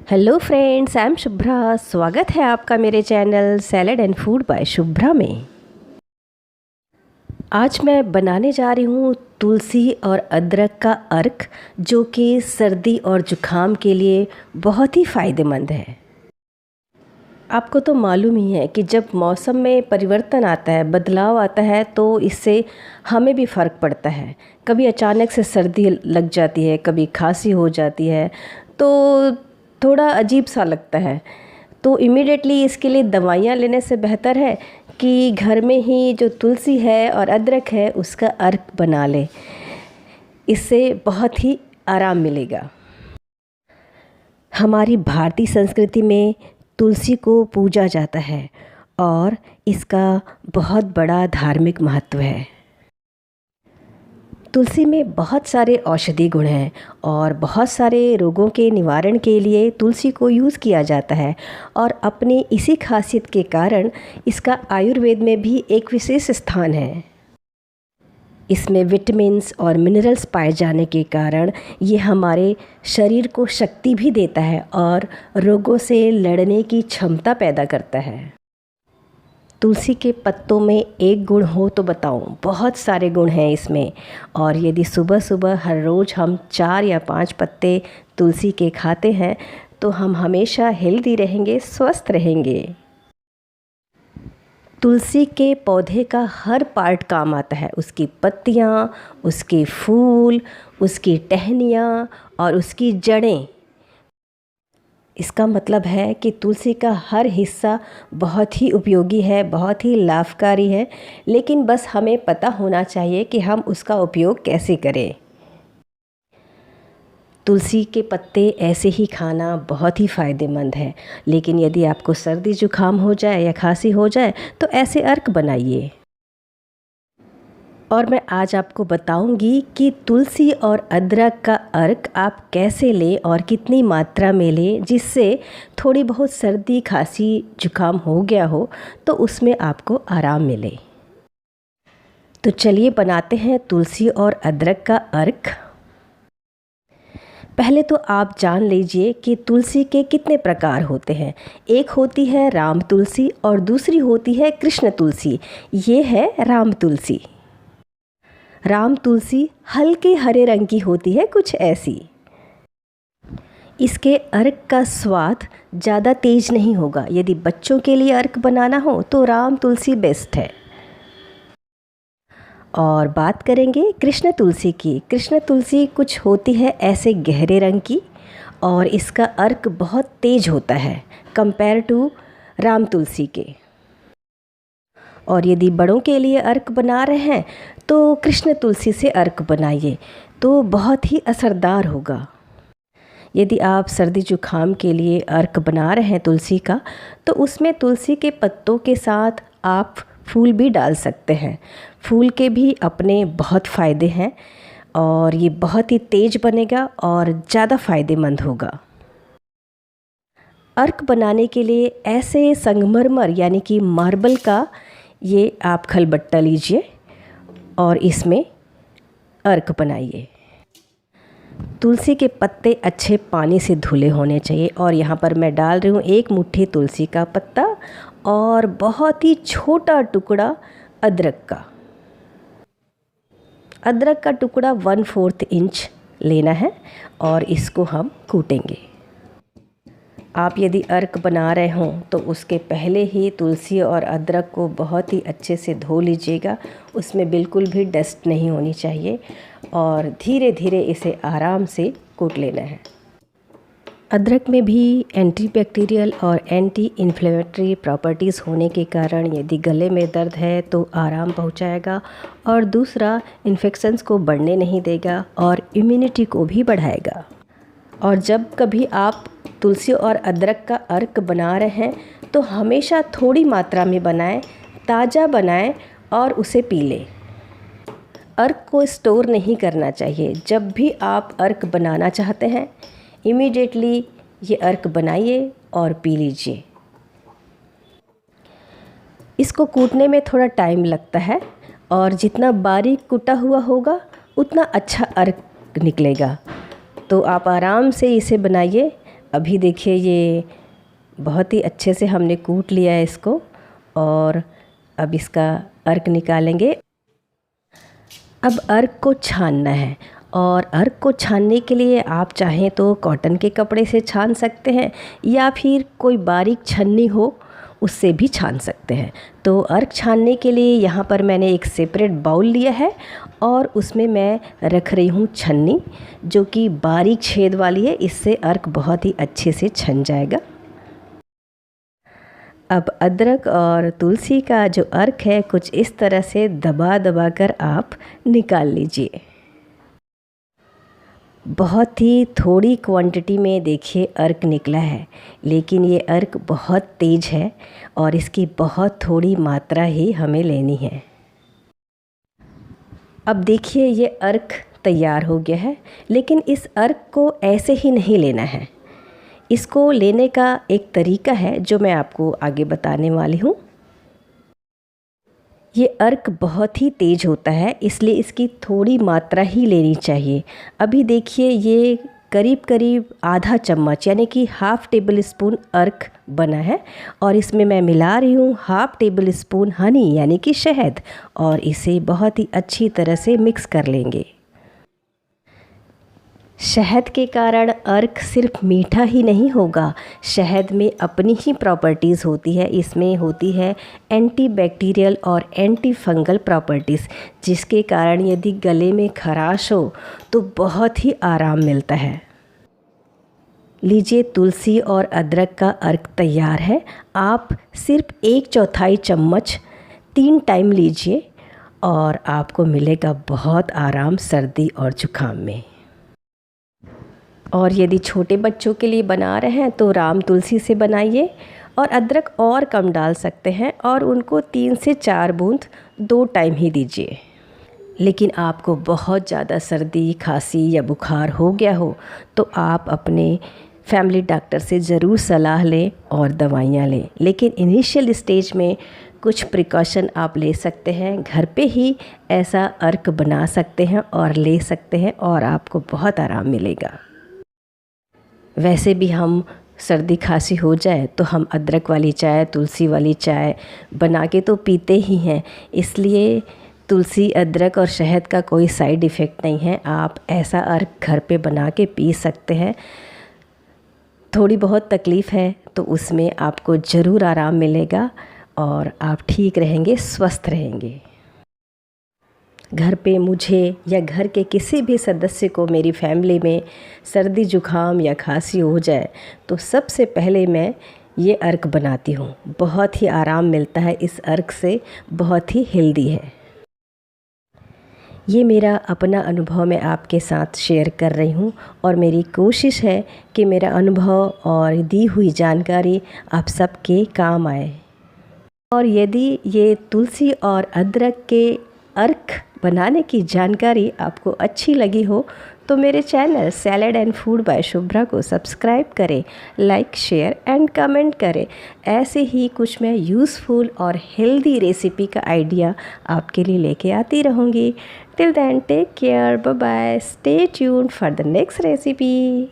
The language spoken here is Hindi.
Hello friends, I am Shubhra. स्वागत है आपका मेरे channel salad and food by Shubhra में। आज मैं बनाने जा रही हूँ तुलसी और अदरक का अर्क, जो कि सर्दी और जुखाम के लिए बहुत ही फ़ायदेमंद है। आपको तो मालूम ही है कि जब मौसम में परिवर्तन आता है, बदलाव आता है, तो इससे हमें भी फ़र्क पड़ता है। कभी अचानक से सर्दी लग जाती है, कभी खांसी हो जाती है, तो थोड़ा अजीब सा लगता है। तो इमीडिएटली इसके लिए दवाइयाँ लेने से बेहतर है कि घर में ही जो तुलसी है और अदरक है उसका अर्क बना लें। इससे बहुत ही आराम मिलेगा। हमारी भारतीय संस्कृति में तुलसी को पूजा जाता है और इसका बहुत बड़ा धार्मिक महत्व है। तुलसी में बहुत सारे औषधि गुण हैं और बहुत सारे रोगों के निवारण के लिए तुलसी को यूज़ किया जाता है। और अपनी इसी खासियत के कारण इसका आयुर्वेद में भी एक विशेष स्थान है। इसमें विटामिन्स और मिनरल्स पाए जाने के कारण ये हमारे शरीर को शक्ति भी देता है और रोगों से लड़ने की क्षमता पैदा करता है। तुलसी के पत्तों में एक गुण हो तो बताऊं, बहुत सारे गुण हैं इसमें। और यदि सुबह सुबह हर रोज़ हम 4 या 5 पत्ते तुलसी के खाते हैं तो हम हमेशा हेल्दी रहेंगे, स्वस्थ रहेंगे। तुलसी के पौधे का हर पार्ट काम आता है। उसकी पत्तियाँ, उसके फूल, उसकी टहनियाँ और उसकी जड़ें। इसका मतलब है कि तुलसी का हर हिस्सा बहुत ही उपयोगी है, बहुत ही लाभकारी है। लेकिन बस हमें पता होना चाहिए कि हम उसका उपयोग कैसे करें। तुलसी के पत्ते ऐसे ही खाना बहुत ही फ़ायदेमंद है। लेकिन यदि आपको सर्दी जुकाम हो जाए या खांसी हो जाए तो ऐसे अर्क बनाइए। और मैं आज आपको बताऊंगी कि तुलसी और अदरक का अर्क आप कैसे लें और कितनी मात्रा में लें, जिससे थोड़ी बहुत सर्दी खांसी जुकाम हो गया हो तो उसमें आपको आराम मिले। तो चलिए बनाते हैं तुलसी और अदरक का अर्क। पहले तो आप जान लीजिए कि तुलसी के कितने प्रकार होते हैं। एक होती है राम तुलसी और दूसरी होती है कृष्ण तुलसी। ये है राम तुलसी। राम तुलसी हल्के हरे रंग की होती है, कुछ ऐसी। इसके अर्क का स्वाद ज़्यादा तेज नहीं होगा। यदि बच्चों के लिए अर्क बनाना हो तो राम तुलसी बेस्ट है। और बात करेंगे कृष्ण तुलसी की। कृष्ण तुलसी कुछ होती है ऐसे गहरे रंग की और इसका अर्क बहुत तेज होता है कंपेयर टू राम तुलसी के। और यदि बड़ों के लिए अर्क बना रहे हैं तो कृष्ण तुलसी से अर्क बनाइए, तो बहुत ही असरदार होगा। यदि आप सर्दी जुखाम के लिए अर्क बना रहे हैं तुलसी का, तो उसमें तुलसी के पत्तों के साथ आप फूल भी डाल सकते हैं। फूल के भी अपने बहुत फ़ायदे हैं और ये बहुत ही तेज बनेगा और ज़्यादा फ़ायदेमंद होगा। अर्क बनाने के लिए ऐसे संगमरमर यानी कि मार्बल का ये आप खलबट्टा लीजिए और इसमें अर्क बनाइए। तुलसी के पत्ते अच्छे पानी से धुले होने चाहिए। और यहाँ पर मैं डाल रही हूँ 1 मुट्ठी तुलसी का पत्ता और बहुत ही छोटा टुकड़ा अदरक का। अदरक का टुकड़ा 1/4 इंच लेना है और इसको हम कूटेंगे। आप यदि अर्क बना रहे हों तो उसके पहले ही तुलसी और अदरक को बहुत ही अच्छे से धो लीजिएगा। उसमें बिल्कुल भी डस्ट नहीं होनी चाहिए और धीरे धीरे इसे आराम से कूट लेना है। अदरक में भी एंटीबैक्टीरियल और एंटी इन्फ्लेमेटरी प्रॉपर्टीज़ होने के कारण यदि गले में दर्द है तो आराम पहुंचाएगा और दूसरा इन्फेक्शंस को बढ़ने नहीं देगा और इम्यूनिटी को भी बढ़ाएगा। और जब कभी आप तुलसी और अदरक का अर्क बना रहे हैं तो हमेशा थोड़ी मात्रा में बनाएं, ताज़ा बनाएं और उसे पी लें। अर्क को स्टोर नहीं करना चाहिए। जब भी आप अर्क बनाना चाहते हैं इमीडिएटली ये अर्क बनाइए और पी लीजिए। इसको कूटने में थोड़ा टाइम लगता है और जितना बारीक कूटा हुआ होगा उतना अच्छा अर्क निकलेगा। तो आप आराम से इसे बनाइए अभी देखिए ये बहुत ही अच्छे से हमने कूट लिया है इसको, और अब इसका अर्क निकालेंगे। अब अर्क को छानना है, और अर्क को छानने के लिए आप चाहें तो कॉटन के कपड़े से छान सकते हैं, या फिर कोई बारीक छन्नी हो उससे भी छान सकते हैं। तो अर्क छानने के लिए यहाँ पर मैंने एक सेपरेट बाउल लिया है, और उसमें मैं रख रही हूँ छन्नी, जो कि बारीक छेद वाली है। इससे अर्क बहुत ही अच्छे से छन जाएगा। अब अदरक और तुलसी का जो अर्क है कुछ इस तरह से दबा दबा कर आप निकाल लीजिए। बहुत ही थोड़ी क्वांटिटी में देखिए अर्क निकला है, लेकिन ये अर्क बहुत तेज है और इसकी बहुत थोड़ी मात्रा ही हमें लेनी है। अब देखिए ये अर्क तैयार हो गया है, लेकिन इस अर्क को ऐसे ही नहीं लेना है। इसको लेने का एक तरीका है जो मैं आपको आगे बताने वाली हूँ। ये अर्क बहुत ही तेज़ होता है, इसलिए इसकी थोड़ी मात्रा ही लेनी चाहिए। अभी देखिए ये करीब करीब आधा चम्मच यानी कि हाफ़ टेबल स्पून अर्क बना है, और इसमें मैं मिला रही हूँ हाफ़ टेबल स्पून हनी यानी कि शहद, और इसे बहुत ही अच्छी तरह से मिक्स कर लेंगे। शहद के कारण अर्क सिर्फ मीठा ही नहीं होगा, शहद में अपनी ही प्रॉपर्टीज़ होती है। इसमें होती है एंटीबैक्टीरियल और एंटी फंगल प्रॉपर्टीज़, जिसके कारण यदि गले में खराश हो तो बहुत ही आराम मिलता है। लीजिए तुलसी और अदरक का अर्क तैयार है। आप सिर्फ 1/4 चम्मच 3 टाइम लीजिए, और आपको मिलेगा बहुत आराम सर्दी और जुकाम में। और यदि छोटे बच्चों के लिए बना रहे हैं तो राम तुलसी से बनाइए, और अदरक और कम डाल सकते हैं, और उनको 3 से 4 बूंद 2 टाइम ही दीजिए। लेकिन आपको बहुत ज़्यादा सर्दी खांसी या बुखार हो गया हो तो आप अपने फैमिली डॉक्टर से ज़रूर सलाह लें और दवाइयाँ लें। लेकिन इनिशियल स्टेज में कुछ प्रिकॉशन आप ले सकते हैं, घर पे ही ऐसा अर्क बना सकते हैं और ले सकते हैं, और आपको बहुत आराम मिलेगा। वैसे भी हम सर्दी खांसी हो जाए तो हम अदरक वाली चाय, तुलसी वाली चाय बना के तो पीते ही हैं, इसलिए तुलसी, अदरक और शहद का कोई साइड इफ़ेक्ट नहीं है। आप ऐसा अर्क घर पे बना के पी सकते हैं। थोड़ी बहुत तकलीफ़ है तो उसमें आपको ज़रूर आराम मिलेगा, और आप ठीक रहेंगे, स्वस्थ रहेंगे। घर पे मुझे या घर के किसी भी सदस्य को, मेरी फैमिली में सर्दी जुकाम या खांसी हो जाए तो सबसे पहले मैं ये अर्क बनाती हूँ। बहुत ही आराम मिलता है इस अर्क से, बहुत ही हेल्दी है। ये मेरा अपना अनुभव मैं आपके साथ शेयर कर रही हूँ, और मेरी कोशिश है कि मेरा अनुभव और दी हुई जानकारी आप सबके काम आए। और यदि ये तुलसी और अदरक के अर्क बनाने की जानकारी आपको अच्छी लगी हो तो मेरे channel salad and food by Shubhra को सब्सक्राइब करें, लाइक, शेयर एंड कमेंट करें। ऐसे ही कुछ मैं यूज़फुल और हेल्दी रेसिपी का आइडिया आपके लिए लेके आती रहूँगी। Till then take care, bye bye, stay tuned for the next recipe.